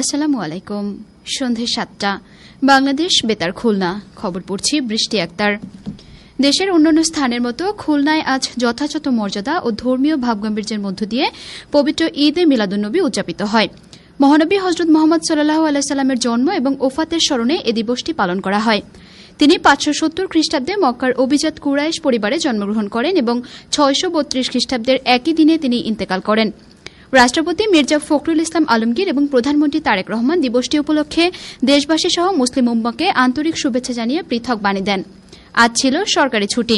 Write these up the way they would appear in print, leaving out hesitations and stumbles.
আসসালামু আলাইকুম। সন্ধ্যে ৭টা, বাংলাদেশ বেতার খুলনা। খবর পড়ছি বৃষ্টি আক্তার। দেশের অন্যান্য স্থানের মতো খুলনায় আজ যথাযথ মর্যাদা ও ধর্মীয় ভাবগাম্ভীর্যের মধ্য দিয়ে পবিত্র ঈদে মিলাদুন্নবী উদযাপিত হয়। মহানবী হজরত মোহাম্মদ সাল্লাল্লাহু আলাইহি সাল্লামের জন্ম এবং ওফাতের স্মরণে এ দিবসটি পালন করা হয়। তিনি 570 খ্রিস্টাব্দে মক্কার অভিজাত কুরাইশ পরিবারে জন্মগ্রহণ করেন এবং 632 খ্রিস্টাব্দের একই দিনে তিনি ইন্তেকাল করেন। রাষ্ট্রপতি মির্জা ফখরুল ইসলাম আলমগীর এবং প্রধানমন্ত্রী তারেক রহমান দিবসটি উপলক্ষে দেশবাসী সহ মুসলিম উম্মাহকে আন্তরিক শুভেচ্ছা জানিয়ে পৃথক বাণী দেন। আজ ছিল সরকারি ছুটি।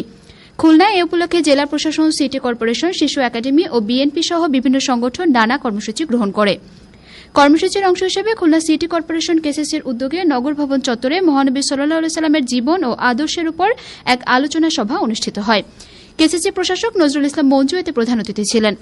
খুলনায় এ উপলক্ষে জেলা প্রশাসন, সিটি কর্পোরেশন, শিশু একাডেমি ও বিএনপি সহ বিভিন্ন সংগঠন নানা কর্মসূচি গ্রহণ করে। কর্মসূচির অংশ হিসেবে খুলনা সিটি কর্পোরেশন কেসিসির উদ্যোগে নগর ভবন চত্বরে মহানবী সাল্লাল্লাহু আলাইহি সাল্লামের জীবন ও আদর্শের উপর এক আলোচনা সভা অনুষ্ঠিত হয়। কেসিসি প্রশাসক নজরুল ইসলাম মঞ্জু এতে প্রধান অতিথি ছিলেন।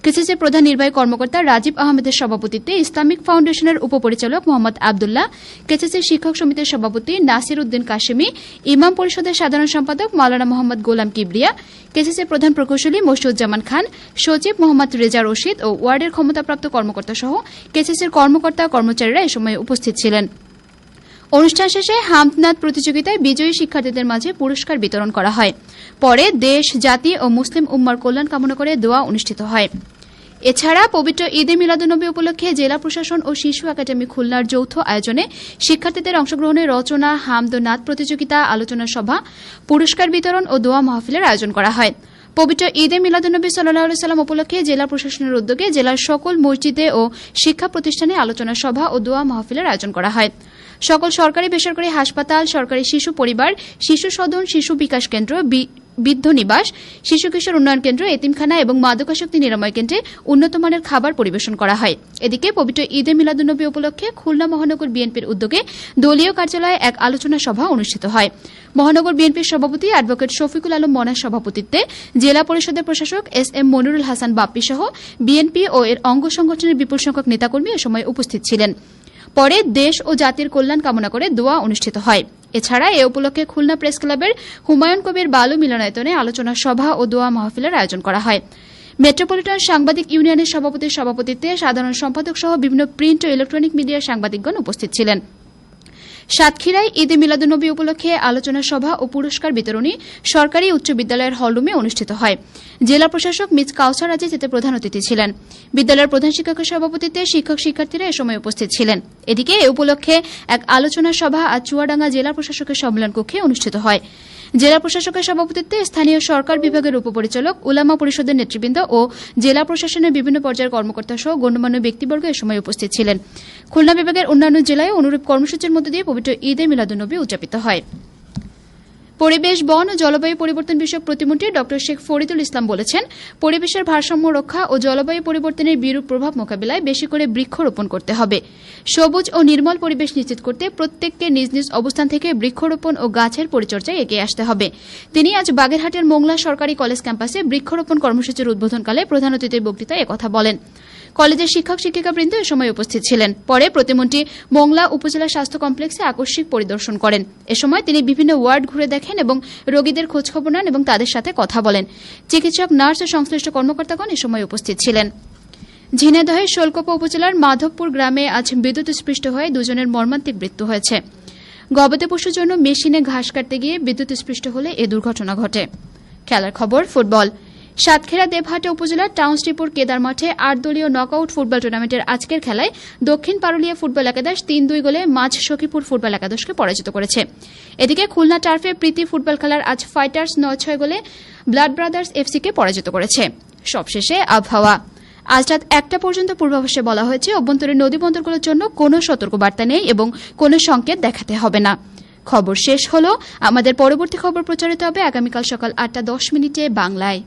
কেসিসির প্রধান নির্বাহী কর্মকর্তা রাজীব আহমেদের সভাপতিত্বে ইসলামিক ফাউন্ডেশনের উপপরিচালক মোহাম্মদ আবদুল্লাহ, কেসিসির শিক্ষক সমিতির সভাপতি নাসির উদ্দিন কাশেমি, ইমাম পরিষদের সাধারণ সম্পাদক মাওলানা মোহাম্মদ গোলাম কিবরিয়া, কেসিসির প্রধান প্রকৌশলী মশিউজ্জামান খান, সচিব মোহাম্মদ রেজা রশিদ ও ওয়ার্ডের ক্ষমতাপ্রাপ্ত কর্মকর্তা সহ কেসিসির কর্মকর্তা কর্মচারীরা এ সময় উপস্থিত ছিলেন। অনুষ্ঠান শেষে হামদনাদ প্রতিযোগিতায় বিজয়ী শিক্ষার্থীদের মাঝে পুরস্কার বিতরণ করা হয়। পরে দেশ, জাতি ও মুসলিম উম্মার কল্যাণ কামনা করে দোয়া অনুষ্ঠিত হয়। এছাড়া পবিত্র ঈদে মিলাদুন্নবী উপলক্ষে জেলা প্রশাসন ও শিশু একাডেমি খুলনার যৌথ আয়োজনে শিক্ষার্থীদের অংশগ্রহণে রচনা, হামদ ও নাত প্রতিযোগিতা, আলোচনা সভা, পুরস্কার বিতরণ ও দোয়া মাহফিলের আয়োজন করা হয়। পবিত্র ঈদে মিলাদুন্নবী সাল্লাল্লাহু আলাইহি সাল্লাম উপলক্ষে জেলা প্রশাসনের উদ্যোগে জেলার সকল মসজিদে ও শিক্ষা প্রতিষ্ঠানে আলোচনা সভা ও দোয়া মাহফিলের আয়োজন করা হয়। সকল সরকারি বেসরকারি হাসপাতাল, সরকারি শিশু পরিবার, শিশু সদন, শিশু বিকাশ কেন্দ্র, বৃদ্ধ নিবাস, শিশু কিশোর উন্নয়ন কেন্দ্র, এতিমখানা এবং মাদকাসক্তি নিরাময় কেন্দ্রে উন্নতমানের খাবার পরিবেশন করা হয়। এদিকে পবিত্র ঈদে মিলাদুন্নবী উপলক্ষে খুলনা মহানগর বিএনপির উদ্যোগে দলীয় কার্যালয়ে এক আলোচনা সভা অনুষ্ঠিত হয়। মহানগর বিএনপির সভাপতি অ্যাডভোকেট শফিকুল আলম মনার সভাপতিত্বে জেলা পরিষদের প্রশাসক এস.এম. মনিরুল হাসান বাপ্পি সহ বিএনপি ও এর অঙ্গ সংগঠনের বিপুল সংখ্যক নেতাকর্মী এ সময় উপস্থিত ছিলেন। পরে দেশ ও জাতির কল্যাণ কামনা করে দোয়া অনুষ্ঠিত হয়। এছাড়া এ উপলক্ষে খুলনা প্রেস ক্লাবের হুমায়ুন কবির বালু মিলনায়তনে আলোচনা সভা ও দোয়া মাহফিলের আয়োজন করা হয়। মেট্রোপলিটন সাংবাদিক ইউনিয়নের সভাপতির সভাপতিত্বে সাধারণ সম্পাদক সহ বিভিন্ন প্রিন্ট ও ইলেকট্রনিক মিডিয়ার সাংবাদিকগণ উপস্থিত ছিলেন। সাতক্ষীরায় ঈদে মিলাদুন্নবী উপলক্ষে আলোচনা সভা ও পুরস্কার বিতরণী সরকারি উচ্চ বিদ্যালয়ের হলরুমে অনুষ্ঠিত হয়। জেলা প্রশাসক মিস কাউসার আজিজ এতে প্রধান অতিথি ছিলেন। বিদ্যালয়ের প্রধান শিক্ষকের সভাপতিত্বে শিক্ষক শিক্ষার্থীরা এ সময় উপস্থিত ছিলেন। এদিকে এ উপলক্ষে এক আলোচনা সভা আজ চুয়াডাঙ্গা জেলা প্রশাসকের সম্মেলন কক্ষে অনুষ্ঠিত হয়। জেলা প্রশাসকের সভাপতিত্বে স্থানীয় সরকার বিভাগের উপপরিচালক, উলামা পরিষদের নেতৃবৃন্দ ও জেলা প্রশাসনের বিভিন্ন পর্যায়ের কর্মকর্তা সহ গণ্যমান্য ব্যক্তিবর্গ এ সময় উপস্থিত ছিলেন। খুলনা বিভাগের অন্যান্য জেলায় অনুরূপ কর্মসূচির মধ্য দিয়ে পবিত্র ঈদে মিলাদুন্নবী উদযাপিত হয়। পরিবেশ, বন ও জলবায়ু পরিবর্তন বিষয়ক প্রতিমন্ত্রী ড শেখ ফরিদুল ইসলাম বলেছেন, পরিবেশের ভারসাম্য রক্ষা ও জলবায়ু পরিবর্তনের বিরূপ প্রভাব মোকাবিলায় বেশি করে বৃক্ষরোপণ করতে হবে। সবুজ ও নির্মল পরিবেশ নিশ্চিত করতে প্রত্যেককে নিজ নিজ অবস্থান থেকে বৃক্ষরোপণ ও গাছের পরিচর্যায় এগিয়ে আসতে হবে। তিনি আজ বাগেরহাটের মোংলা সরকারি কলেজ ক্যাম্পাসে বৃক্ষরোপণ কর্মসূচির উদ্বোধনকালে প্রধান অতিথির বক্তৃতায় একথা বলেন। কলেজের শিক্ষক শিক্ষিকাবৃন্দ এ সময় উপস্থিত ছিলেন। পরে প্রতিমন্ত্রী মোংলা উপজেলা স্বাস্থ্য কমপ্লেক্সে আকস্মিক পরিদর্শন করেন। এ সময় তিনি বিভিন্ন ওয়ার্ড ঘুরে দেখেন এবং রোগীদের খোঁজখবর নেন এবং তাদের সাথে কথা বলেন। চিকিৎসক, নার্স ও সংশ্লিষ্ট কর্মকর্তাগণ এ সময় উপস্থিত ছিলেন। ঝিনাইদহের শোলকোপা উপজেলার মাধবপুর গ্রামে আজ বিদ্যুৎস্পৃষ্ট হয়ে দুজনের মর্মান্তিক মৃত্যু হয়েছে। গবাদি পশুর জন্য মেশিনে ঘাস কাটতে গিয়ে বিদ্যুৎস্পৃষ্ট হলে এ দুর্ঘটনা ঘটে। খেলার খবর, ফুটবল। সাতক্ষীরা দেবহাটা উপজেলার টাউনশিপুর কেদার মাঠে 8 দলীয় নকআউট ফুটবল টুর্নামেন্টের আজকের খেলায় দক্ষিণ পারুলিয়া ফুটবল একাদশ 3-2 গোলে মাঝ সখীপুর ফুটবল একাদশকে পরাজিত করেছে। এদিকে খুলনা টার্ফে প্রীতি ফুটবল খেলার আজ ফাইটার্স 9-6 গোলে ব্লাড ব্রাদার্স এফসিকে পরাজিত করেছে। সবশেষে আবহাওয়া। আজ রাত 1টা পর্যন্ত পূর্বাভাসে বলা হয়েছে, অভ্যন্তরীণ নদী বন্দরগুলোর জন্য কোনো সতর্কবার্তা নেই এবং কোনো সংকেত দেখাতে হবে না। খবর শেষ হলো। আমাদের পরবর্তী খবর প্রচারিত হবে আগামীকাল সকাল 8টা 10 মিনিটে বাংলায়।